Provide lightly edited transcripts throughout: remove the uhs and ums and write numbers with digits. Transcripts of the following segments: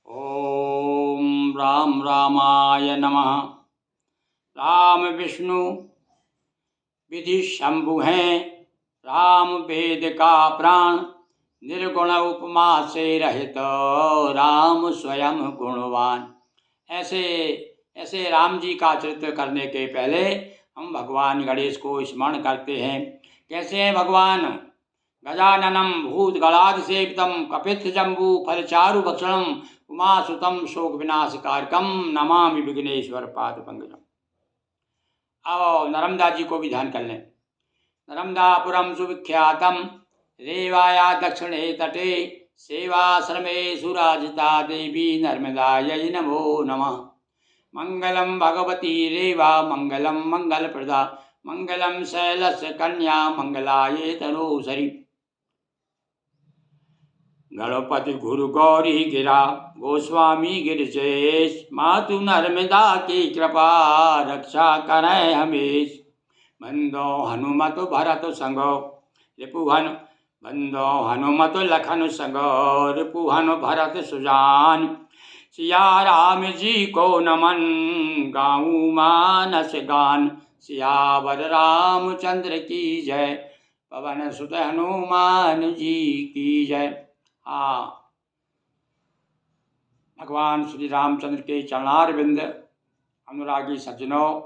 ओम राम रामाय नमः। राम विष्णु विधि शंभु हैं, राम वेद का प्राण, निर्गुण उपमा से रहित राम स्वयं गुणवान। ऐसे ऐसे राम जी का चरित्र करने के पहले हम भगवान गणेश को स्मरण करते हैं। कैसे हैं भगवान? गजाननम भूतगणाधि सेवितम कपित्थ जम्बू फलचारु भक्षणम उमासुतम शोक विनाशकारकम नमामि विघ्नेश्वर पाद पंकजम। अब नर्मदा जी को भी ध्यान कर लें। नर्मदापुरम सुविख्यातम रेवाया दक्षिणे तटे सेवाश्रमे सुराजिता देवी नर्मदायै नमो नमः। मंगलम भगवती रेवा मंगलम मंगलप्रदा मंगलम शैलस्य कन्या मंगलाये तनोसरी। गणपति गुरु गौरी गिरा गोस्वामी गिरिशेष, मातु नर्मदा की कृपा रक्षा करें हमेश। बंदो हनुमत भरत संगो रिपुहन, बंदो हनुमत लखन संगो रिपुहन भरत सुजान। सिया राम जी को नमन गाऊं मानस गान, सियावर रामचंद्र की जय, पवन सुत हनुमान जी की जय। भगवान श्री रामचंद्र के चरणारविंद अनुरागी सज्जनों,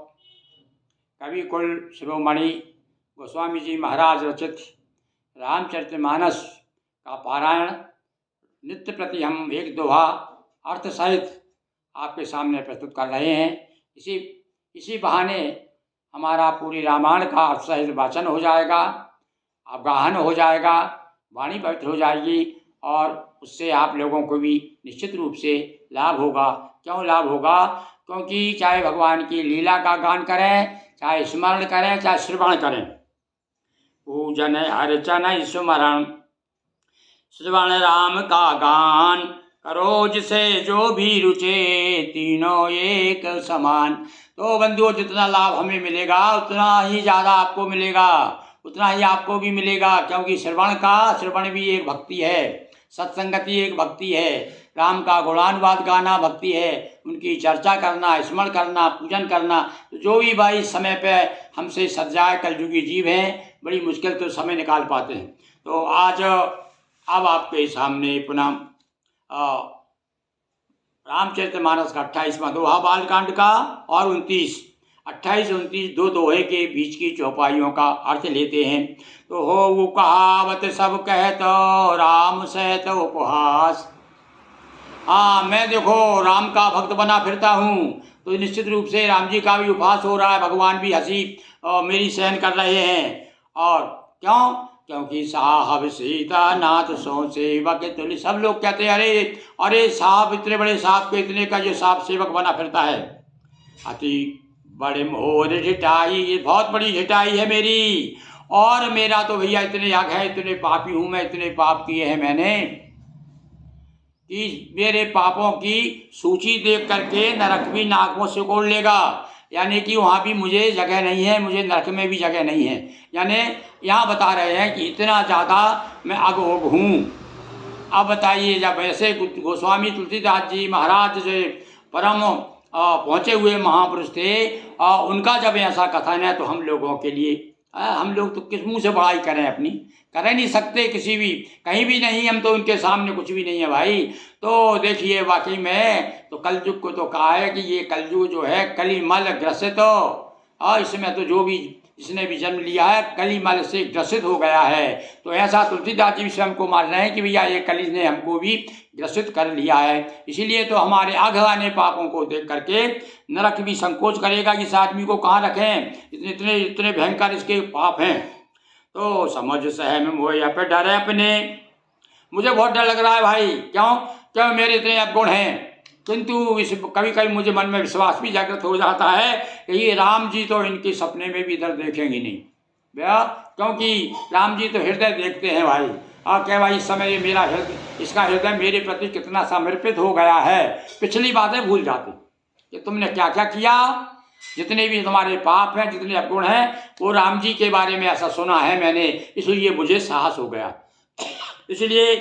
कवि कुल शिरोमणि गोस्वामी जी महाराज रचित रामचरितमानस का पारायण नित्य प्रति हम एक दोहा अर्थ सहित आपके सामने प्रस्तुत कर रहे हैं। इसी बहाने हमारा पूरी रामायण का अर्थ सहित वाचन हो जाएगा, अवगाहन हो जाएगा, वाणी पवित्र हो जाएगी और उससे आप लोगों को भी निश्चित रूप से लाभ होगा। क्यों लाभ होगा? क्योंकि चाहे भगवान की लीला का गान करें, चाहे स्मरण करें, चाहे श्रवण करें, पूजन अर्चन स्मरण श्रवण राम का गान, करो जिसे जो भी रुचे तीनों एक समान। तो बंधुओं, जितना लाभ हमें मिलेगा उतना ही ज़्यादा आपको मिलेगा, उतना ही आपको भी मिलेगा। क्योंकि श्रवण भी एक भक्ति है, सत्संगति एक भक्ति है, राम का गुणानुवाद गाना भक्ति है, उनकी चर्चा करना, स्मरण करना, पूजन करना। तो जो भी भाई समय पे हमसे सज्जाए कलयुगी जीव हैं, बड़ी मुश्किल तो समय निकाल पाते हैं। तो आज अब आपके सामने पुनः रामचरितमानस का 28वां दोहा बालकांड का और 28-29 दो दोहे के बीच की चौपाइयों का अर्थ लेते हैं। तो हो वो कहावत सब कहतो राम सहत उपहास। मैं देखो राम का भक्त बना फिरता हूँ, तो निश्चित रूप से राम जी का भी उपहास हो रहा है, भगवान भी हंसी मेरी सहन कर रहे हैं। और क्यों? क्योंकि साहब सीता नाथ सो सेवक तुल्य। सब लोग कहते हैं अरे अरे साहब, इतने बड़े साहब को इतने का जो साहब सेवक बना फिरता है। अति बड़े मोर झिटाई, ये बहुत बड़ी झिटाई है मेरी। और मेरा तो भैया इतने याग है, इतने पापी हूँ मैं, इतने पाप किए हैं मैंने कि मेरे पापों की सूची देख करके नरक भी नाक में सिकोड़ लेगा। यानी कि वहाँ भी मुझे जगह नहीं है, मुझे नरक में भी जगह नहीं है। यानी यहाँ बता रहे हैं कि इतना ज़्यादा मैं अघोघ हूँ। अब बताइए, जब ऐसे गोस्वामी तुलसीदास जी महाराज से परम पहुँचे हुए महापुरुष थे, उनका जब ऐसा कथन है तो हम लोगों के लिए हम लोग तो किस मुँह से बड़ाई करें अपनी? कर नहीं सकते किसी भी, कहीं भी नहीं, हम तो उनके सामने कुछ भी नहीं है भाई। तो देखिए वाकई में तो कलयुग को तो कहा है कि ये कलयुग जो है कलिमल ग्रसित और इसमें तो जो भी जिसने भी जन्म लिया है कलिमल से ग्रसित हो गया है। तो ऐसा तुलसीदास जी भी हमको मान रहे हैं कि भैया ये कलि ने हमको भी ग्रसित कर लिया है। इसीलिए तो हमारे आघाने पापों को देख करके नरक भी संकोच करेगा कि इस आदमी को कहाँ रखें, इतने इतने भयंकर इसके पाप हैं। तो समझ सहम मोह पे डरे अपने। मुझे बहुत डर लग रहा है भाई। क्यों मेरे इतने अवगुण हैं, किंतु इस कभी कभी मुझे मन में विश्वास भी जागृत हो जाता है कि ये राम जी तो इनके सपने में भी इधर देखेंगे नहीं भैया, क्योंकि राम जी तो हृदय देखते हैं भाई। क्या भाई इस समय ये मेरा हृदय, इसका हृदय मेरे प्रति कितना समर्पित हो गया है। पिछली बातें भूल जाते कि तुमने क्या क्या किया, जितने भी तुम्हारे पाप हैं, जितने अवगुण हैं, वो राम जी के बारे में ऐसा सुना है मैंने, इसलिए मुझे साहस हो गया। इसलिए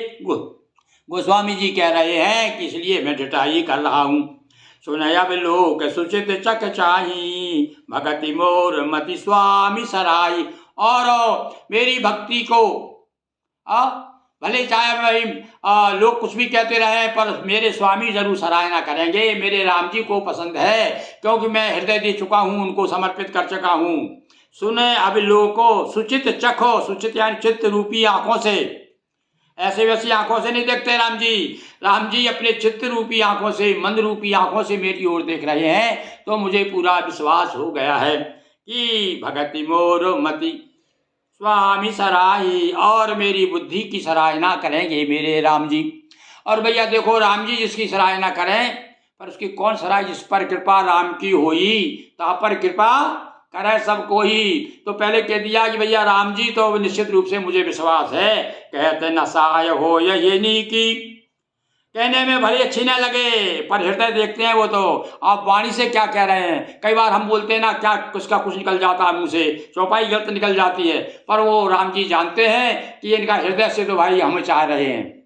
गोस्वामी जी कह रहे हैं कि इसलिए मैं ढिठाई कर रहा हूँ। सुनया लोक सुचित चक चाही, भगति मोर मति स्वामी सराई। और मेरी भक्ति को भले चाहे भाई लोग कुछ भी कहते रहे, पर मेरे स्वामी जरूर सराहना करेंगे। मेरे राम जी को पसंद है, क्योंकि मैं हृदय दे चुका हूँ, उनको समर्पित कर चुका हूँ। सुने अब लोको सुचित चखो, सुचित यानी चित्त रूपी आंखों से, ऐसे वैसी आंखों से नहीं देखते राम जी। राम जी अपने चित्त रूपी आंखों से, मन रूपी आंखों से मेरी ओर देख रहे हैं, तो मुझे पूरा विश्वास हो गया है कि भगति मोर मति स्वामी सराही, और मेरी बुद्धि की सराहना करेंगे मेरे राम जी। और भैया देखो, राम जी जिसकी सराहना करें, पर उसकी कौन सराय, जिस पर कृपा राम की होई, ता पर कृपा करे सबको ही। तो पहले कह दिया कि भैया राम जी तो निश्चित रूप से मुझे विश्वास है। कहते न सहाय हो ये नी की, कहने में भले अच्छी ना लगे, पर हृदय देखते हैं वो तो। आप वाणी से क्या कह रहे हैं, कई बार हम बोलते हैं ना, क्या कुछ निकल जाता है मुंह से, चौपाई गलत निकल जाती है, पर वो राम जी जानते हैं कि इनका हृदय से तो भाई हमें चाह रहे हैं,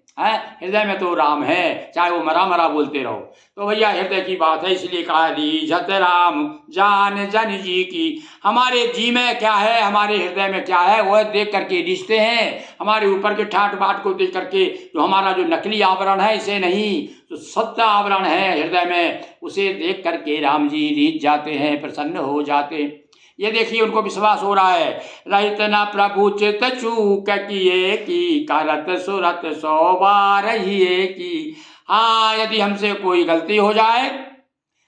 हृदय में तो राम है, चाहे वो मरा मरा बोलते रहो। तो भैया हृदय की बात है, इसलिए कहा रीझत राम जान जन जी की। हमारे जी में क्या है, हमारे हृदय में क्या है, वह देख करके रीझते हैं। हमारे ऊपर के ठाट बाट को देख करके, जो हमारा जो नकली आवरण है, इसे नहीं, जो सत्य आवरण है हृदय में, उसे देख करके राम जी रीझ जाते हैं, प्रसन्न हो जाते हैं। ये देखिए उनको विश्वास हो रहा है। रहित न प्रभु चित चूक किए की, करत सुरत 100 बार हिए की। हाँ, यदि हमसे कोई गलती हो जाए,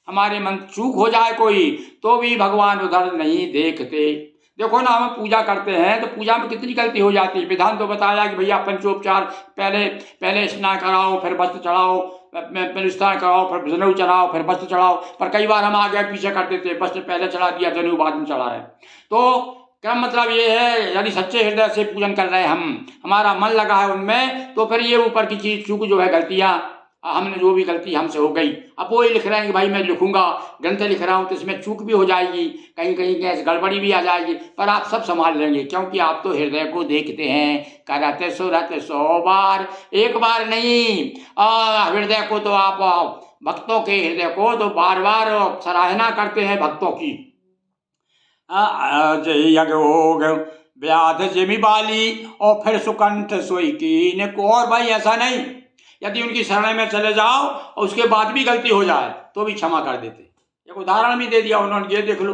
हमारे मन चूक हो जाए कोई, तो भी भगवान उधर नहीं देखते। देखो ना, हम पूजा करते हैं तो पूजा में कितनी गलती हो जाती है। विधान तो बताया कि भैया पंचोपचार, पहले स्नान कराओ, फिर वस्त्र चढ़ाओ, पहले स्नान कराओ, फिर जनेऊ चढ़ाओ, फिर वस्त्र चढ़ाओ। पर कई बार हम आगे पीछे कर देते, वस्त्र पहले चढ़ा दिया, जनेऊ बाद में चढ़ा रहे। तो क्या मतलब ये है, यदि सच्चे हृदय से पूजन कर रहे हैं हम, हमारा मन लगा है उनमें, तो फिर ये ऊपर की चीज चूक जो है, गलतियाँ, हमने जो भी गलती हमसे हो गई, अब वो ही लिख रहे हैं कि भाई मैं लिखूंगा, ग्रंथ लिख रहा हूँ, तो इसमें चूक भी हो जाएगी, कहीं कहीं कैसे गड़बड़ी भी आ जाएगी, पर आप सब संभाल लेंगे, क्योंकि आप तो हृदय को देखते हैं। करत सुरत 100 बार, एक बार नहीं, हृदय को तो आप, भक्तों के हृदय को तो बार बार सराहना करते हैं भक्तों की। जय यज्ञ योग व्याध जिमि बाली, और फिर सुकंठ सोई कीन को। और भाई ऐसा नहीं, यदि उनकी शरण में चले जाओ और उसके बाद भी गलती हो जाए तो भी क्षमा कर देते। एक उदाहरण भी दे दिया उन्होंने, ये देख लो,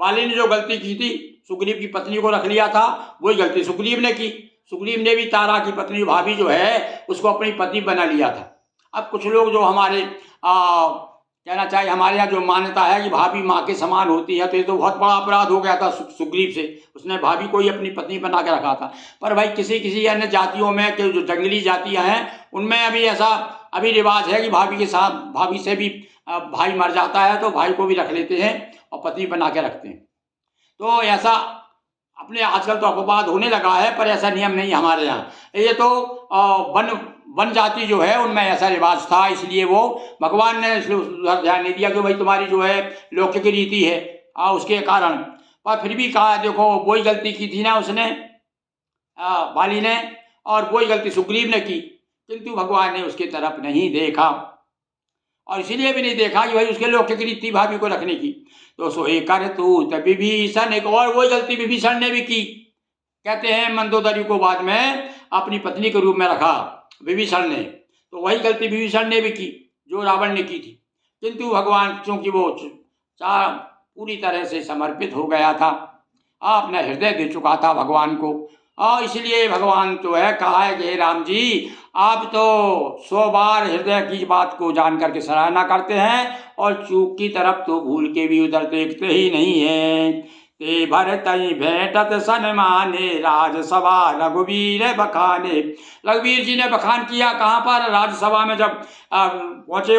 बाली ने जो गलती की थी, सुग्रीव की पत्नी को रख लिया था, वही गलती सुग्रीव ने की। सुग्रीव ने भी तारा की पत्नी भाभी जो है, उसको अपनी पत्नी बना लिया था। अब कुछ लोग जो हमारे कहना चाहिए, हमारे यहाँ जो मान्यता है कि भाभी माँ के समान होती है, तो ये तो बहुत बड़ा अपराध हो गया था सुग्रीव से। उसने भाभी को ही अपनी पत्नी बना के रखा था। पर भाई किसी किसी अन्य जातियों में, कि जो जंगली जातियाँ हैं, उनमें अभी ऐसा अभी रिवाज है कि भाभी के साथ, भाभी से भी भाई मर जाता है तो भाई को भी रख लेते हैं और पत्नी बना के रखते हैं। तो ऐसा अपने आजकल तो अपवाद होने लगा है, पर ऐसा नियम नहीं हमारे यहाँ। ये तो वन जाति जो है उनमें ऐसा रिवाज था, इसलिए वो भगवान ने ध्यान नहीं दिया कि भाई तुम्हारी जो है लौकिक रीति है, उसके कारण। पर फिर भी कहा, देखो वही गलती की थी ना उसने, बाली ने, और वही गलती सुग्रीव ने की, किंतु भगवान ने उसकी तरफ नहीं देखा, और इसीलिए भी नहीं देखा कि भाई उसके लौकिक रीति भाभी को रखने की। तो सो एक कर तू विभीषण, एक और वही गलती विभीषण ने भी की। कहते हैं मंदोदरी को बाद में अपनी पत्नी के रूप में रखा विभीषण ने, तो वही गलती विभीषण ने भी की जो रावण ने की थी। किंतु भगवान चूंकि वो पूरी तरह से समर्पित हो गया था, अपना हृदय दे चुका था भगवान को, और इसलिए भगवान तो है, कहा है कि हे राम जी, आप तो 100 बार हृदय की बात को जान करके सराहना करते हैं, और चूक की तरफ तो भूल के भी उधर देखते ही नहीं है। ते भरतई भेंटत सन्माने, राजसभा रघुवीर बखाने। रघुवीर जी ने बखान किया कहाँ पर, राज्यसभा में जब पहुँचे,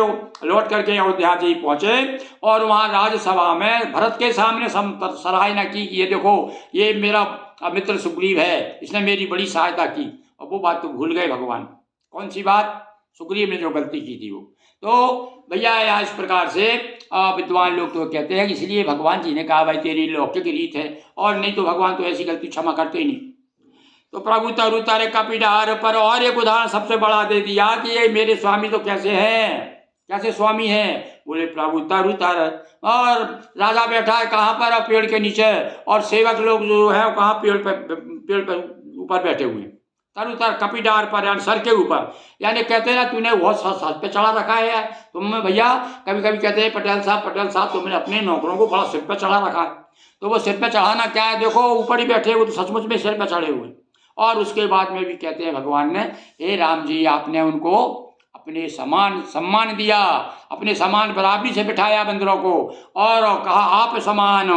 लौट करके अयोध्या जी पहुँचे, और वहाँ राज्यसभा में भरत के सामने सराहना की कि ये देखो, ये मेरा मित्र सुग्रीव है, इसने मेरी बड़ी सहायता की। और वो बात तो भूल गए भगवान। कौन सी बात? सुग्रीव ने जो गलती की थी वो। तो भैया यहाँ इस प्रकार से विद्वान लोग तो कहते हैं कि इसलिए भगवान जी ने कहा भाई तेरी लौकिक रीत है, और नहीं तो भगवान तो ऐसी गलती क्षमा करते ही नहीं। तो प्रभु तरु तारे कपिडार पर और एक उदाहरण सबसे बड़ा दे दिया कि ये मेरे स्वामी तो कैसे हैं, कैसे स्वामी हैं। बोले प्रभु तरु तर, और राजा बैठा है कहाँ पर, पेड़ के नीचे, और सेवक लोग जो है कहाँ, पेड़ पर ऊपर बैठे हुए, तरु तर कपिडार पर, यानी सर के ऊपर। यानी कहते हैं ना तूने बहुत सर पे चढ़ा रखा है यार तुम भैया। कभी कभी कहते हैं पटेल साहब तुमने अपने नौकरों को बड़ा सिर पे चढ़ा रखा है। तो वो सिर पे चढ़ाना क्या है, देखो ऊपर ही बैठे हुए तो सचमुच में सिर पे चढ़े हुए। और उसके बाद में भी कहते हैं भगवान ने, हे राम जी आपने उनको अपने समान सम्मान दिया, अपने समान बराबरी से बिठाया बंदरों को, और कहा आप समान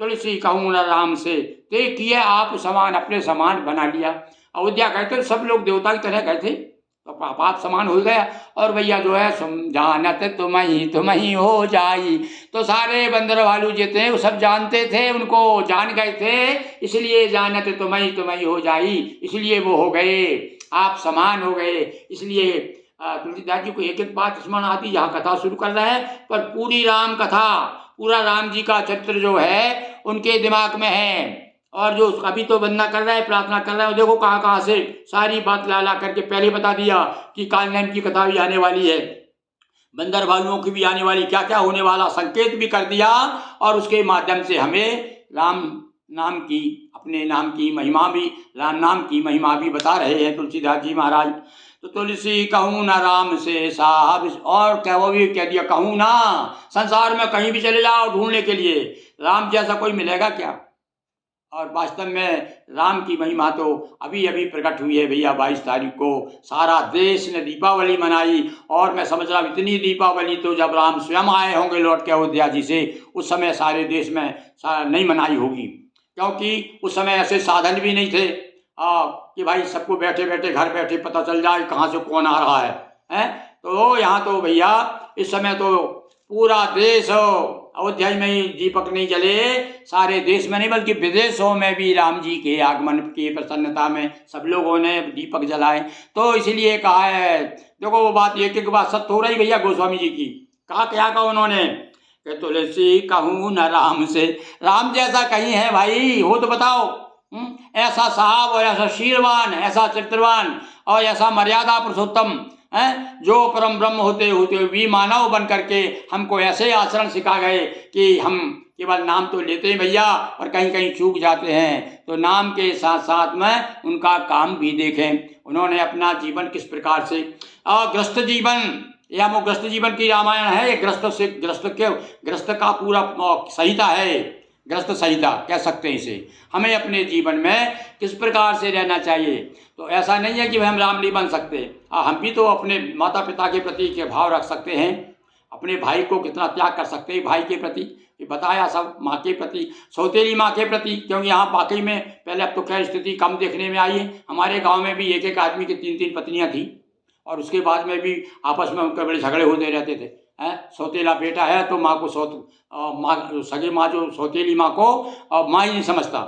तुलसी कहूँ न राम से, ते किए आप समान, अपने समान बना लिया। अयोध्या गए थे सब लोग देवता की तरह गए थे, तो आप समान हो गया। और भैया जो है जानत तुम ही हो जाई, तो सारे बंदर भालू जितने वो सब जानते थे, उनको जान गए थे, इसलिए जानत तुम ही हो जाई, इसलिए वो हो गए, आप समान हो गए। इसलिए तुलसीदास जी को एक एक बात स्मरण आती, यहाँ कथा शुरू कर रहे हैं, पर पूरी राम कथा, पूरा राम जी का चरित्र जो है उनके दिमाग में है। और जो अभी तो वंदना कर रहा है, प्रार्थना कर रहा है, देखो कहाँ कहाँ से सारी बात ला करके पहले बता दिया कि कालनेम की कथा भी आने वाली है, बंदर भालुओं की भी आने वाली, क्या क्या होने वाला संकेत भी कर दिया। और उसके माध्यम से हमें राम नाम की, अपने नाम की महिमा भी, राम नाम की महिमा भी बता रहे हैं तुलसीदास जी महाराज। तो तुलसी कहूँ ना राम से साहब, और क्या वो भी कह दिया कहूँ ना, संसार में कहीं भी चले जाओ ढूंढने के लिए राम जैसा कोई मिलेगा क्या। और वास्तव में राम की महिमा तो अभी अभी प्रकट हुई है भैया। 22 तारीख को सारा देश ने दीपावली मनाई, और मैं समझ रहा हूँ इतनी दीपावली तो जब राम स्वयं आए होंगे लौट के अयोध्या जी से, उस समय सारे देश में नहीं मनाई होगी, क्योंकि उस समय ऐसे साधन भी नहीं थे कि भाई सबको बैठे बैठे घर बैठे पता चल जाए कहाँ से कौन आ रहा है। तो यहाँ तो भैया इस समय तो पूरा देश अयोध्या में ही दीपक नहीं जले, सारे देश में नहीं बल्कि विदेशों में भी राम जी के आगमन की प्रसन्नता में सब लोगों ने दीपक जलाए। तो इसलिए कहा है, देखो वो बात एक एक बात सत्य हो रही भैया गोस्वामी जी की। कहा क्या कहा उन्होंने कि तुलसी कहूँ न राम से, राम जैसा कहीं है भाई हो तो बताओ। ऐसा साहब और ऐसा शीलवान, ऐसा चरित्रवान और ऐसा मर्यादा पुरुषोत्तम हैं, जो परम ब्रह्म होते होते भी मानव बन करके हमको ऐसे आचरण सिखा गए कि हम केवल नाम तो लेते हैं भैया और कहीं कहीं चूक जाते हैं। तो नाम के साथ साथ में उनका काम भी देखें, उन्होंने अपना जीवन किस प्रकार से, ग्रस्त जीवन, या वो ग्रस्त जीवन की रामायण है, ये ग्रस्त का पूरा संहिता है, ग्रस्त संहिता कह सकते हैं इसे। हमें अपने जीवन में किस प्रकार से रहना चाहिए। तो ऐसा नहीं है कि हम राम नहीं बन सकते, हम भी तो अपने माता पिता के प्रति के भाव रख सकते हैं, अपने भाई को कितना त्याग कर सकते हैं भाई के प्रति, ये बताया सब, माँ के प्रति, सौतेली माँ के प्रति, क्योंकि यहाँ वाकई में पहले अब तो खैर स्थिति कम देखने में आई है। हमारे गाँव में भी एक एक आदमी की 3-3 पत्नियाँ थी, और उसके बाद में भी आपस में उनके बड़े झगड़े होते रहते थे। सौतेला बेटा है तो माँ को सगी माँ जो सौतेली माँ को माँ ही नहीं समझता।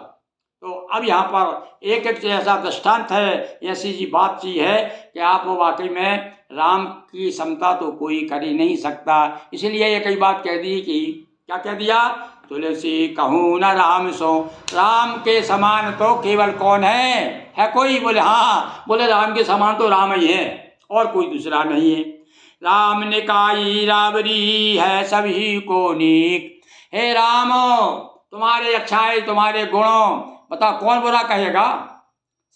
तो अब यहाँ पर एक एक ऐसा दृष्टांत है, ऐसी जी बात ची है कि आप वाकई में राम की समता तो कोई कर ही नहीं सकता। इसलिए ये कई बात कह दी कि क्या कह दिया, तुलसी कहूँ न राम सो, राम के समान तो केवल कौन है कोई। बोले हाँ, बोले राम के समान तो राम ही है और कोई दूसरा नहीं है। राम निकाई रावरी है सभी को नीक, हे राम तुम्हारे अच्छाई तुम्हारे गुणों बता कौन बुरा कहेगा।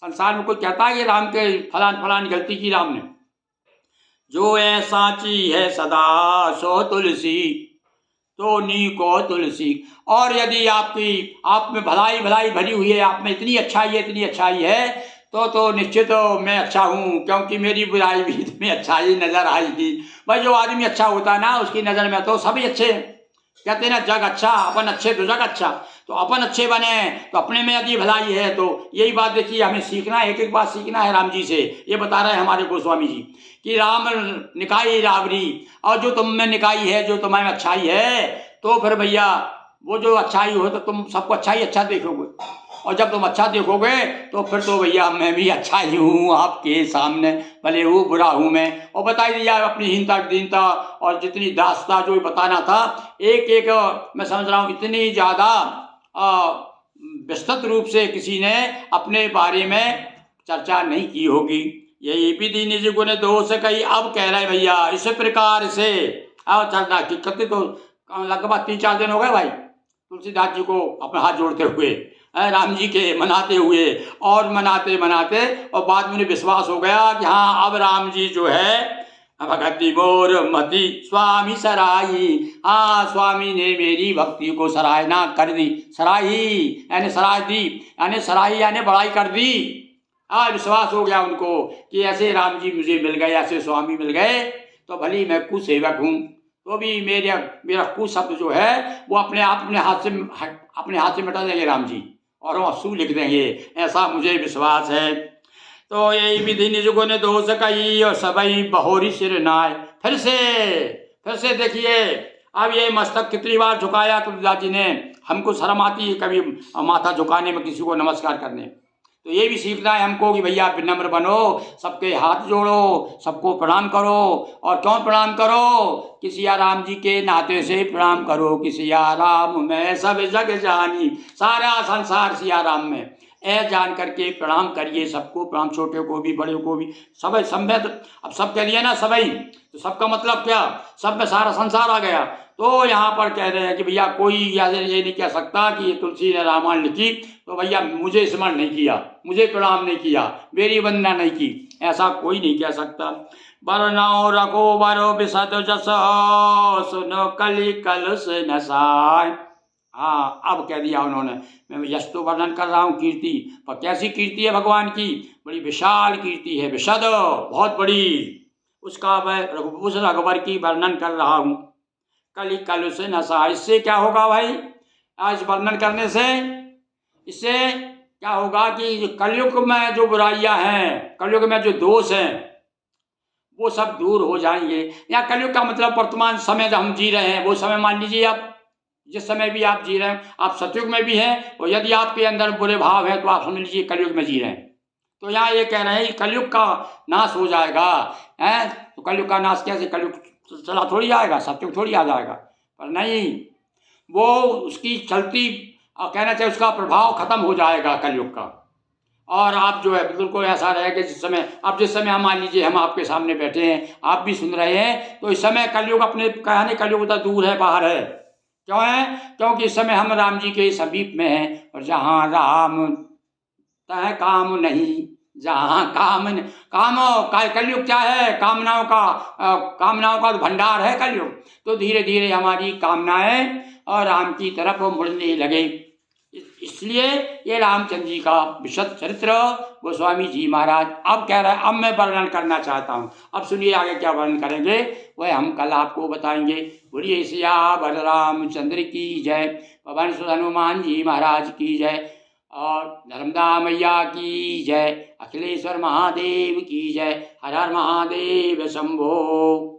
संसार में कोई कहता है कि राम के फलान गलती की राम ने, जो ऐसा ची है सदा सो तुलसी, तो नीको तुलसी। और यदि आप में भलाई भरी हुई है, आप में इतनी अच्छाई है तो निश्चित मैं अच्छा हूँ, क्योंकि मेरी बुराई भी तुम्हें अच्छाई नजर आएगी। भाई जो आदमी अच्छा होता है ना उसकी नज़र में तो सभी अच्छे हैं। कहते हैं ना जग अच्छा अपन अच्छे तो जग अच्छा, तो अपन अच्छे बने तो अपने में यदि भलाई है। तो यही बात देखिए हमें सीखना है, एक एक बात सीखना है राम जी से। ये बता रहे हैं हमारे गोस्वामी जी कि राम निकाई रावरी, और जो तुम में निकाई है, जो तुम्हारे में अच्छाई है, तो फिर भैया वो जो अच्छाई हो तो तुम सबको अच्छा देखोगे, और जब तुम अच्छा देखोगे तो फिर तो भैया मैं भी अच्छा ही हूँ आपके सामने, भले वो बुरा हूँ मैं। और बता दिया अपनी हीनता दीनता और जितनी दास्ता जो बताना था, एक एक मैं समझ रहा हूँ इतनी ज़्यादा विस्तृत रूप से किसी ने अपने बारे में चर्चा नहीं की होगी। यही विधि निज गुण दोष कही। अब कह रहे भैया इस प्रकार से अब चलना कि कते तो लगभग 3-4 दिन हो गए भाई तुलसीदास जी को अपने हाथ जोड़ते हुए, राम जी के मनाते हुए, और मनाते मनाते और बाद में उन्हें विश्वास हो गया कि हाँ अब राम जी जो है भगति मोर मति स्वामी सराही। हाँ स्वामी ने मेरी भक्ति को सराहना कर दी। सराही यानी सराह दी, यानी सराही यानी बड़ाई कर दी। विश्वास हो गया उनको कि ऐसे राम जी मुझे मिल गए, ऐसे स्वामी मिल गए तो भली मैं कुसेवक हूँ तो भी मेरा कु शब्द जो है वो अपने आप अपने हाथ से मिटा देंगे राम जी और वो सु लिख देंगे, ऐसा मुझे विश्वास है। तो यही विधि निज गुण दोष कही और सबई बहोरी सिर नाय। फिर से देखिए अब ये मस्तक कितनी बार झुकाया तुलसीदास जी ने। हमको शर्म आती है कभी माथा झुकाने में, किसी को नमस्कार करने। तो ये भी सीखना है हमको कि भैया विनम्र बनो, सबके हाथ जोड़ो, सबको प्रणाम करो। और क्यों प्रणाम करो? कि सिया राम जी के नाते से प्रणाम करो कि सिया राम में सब जग जानी, सारा संसार सिया राम में जान करके प्रणाम करिए। सबको प्रणाम, छोटे को भी बड़े को भी, सब समय अब सब कह दिया ना सबई, तो सबका मतलब क्या? सब में सारा संसार आ गया। तो यहाँ पर कह रहे हैं कि भैया कोई ये नहीं कह सकता कि ये तुलसी ने रामायण लिखी तो भैया मुझे स्मरण नहीं किया, मुझे प्रणाम नहीं किया, मेरी वंदना नहीं की, ऐसा कोई नहीं कह सकता। बरनाओ रघो बरो बिसद जस सुनो कली कलुष नसाय। हाँ अब कह दिया उन्होंने, मैं यश तो वर्णन कर रहा हूँ कीर्ति, पर कैसी कीर्ति है भगवान की? बड़ी विशाल कीर्ति है, विशद बहुत बड़ी, उसका मैं उस रघुवर की वर्णन कर रहा हूँ। कली कलुष नशा, इससे क्या होगा भाई? आज वर्णन करने से इससे क्या होगा कि कलयुग में जो बुराइयां हैं, कलयुग में जो दोष हैं वो सब दूर हो जाएंगे। या कलयुग का मतलब वर्तमान समय जब हम जी रहे हैं वो समय मान लीजिए आप, जिस समय भी आप जी रहे हैं, आप सतयुग में भी हैं और यदि आपके अंदर बुरे भाव हैं तो आप समझ लीजिए कलयुग में जी रहे हैं। तो यहाँ ये कह रहे हैं कि कलयुग का नाश हो जाएगा। हैं तो कलयुग का नाश कैसे? कलयुग चला थोड़ी आएगा, सतयुग थोड़ी आ जाएगा, पर नहीं, वो उसकी चलती कहना चाहिए उसका प्रभाव खत्म हो जाएगा कलयुग का। और आप जो है बिल्कुल ऐसा रहेगा जिस समय हम मान लीजिए हम आपके सामने बैठे हैं, आप भी सुन रहे हैं, तो इस समय कलयुग अपने कहने कलयुग तो दूर है, बाहर है। क्यों है? क्योंकि इस समय हम राम जी के समीप में हैं और जहाँ राम तह काम नहीं, जहाँ कलयुग क्या है? कामनाओं का भंडार है कलयुग। तो धीरे धीरे हमारी कामनाएं और राम की तरफ मुड़ने लगे। इसलिए ये रामचंद्र जी का विशद चरित्र गोस्वामी जी महाराज अब कह रहे हैं। अब मैं वर्णन करना चाहता हूँ, अब सुनिए आगे क्या वर्णन करेंगे वह हम कल आपको बताएंगे। बोलिए सियावर रामचंद्र की जय, पवन सुत हनुमान जी महाराज की जय, और नर्मदा मैया की जय, अखिलेश्वर महादेव की जय। हर हर महादेव शंभो।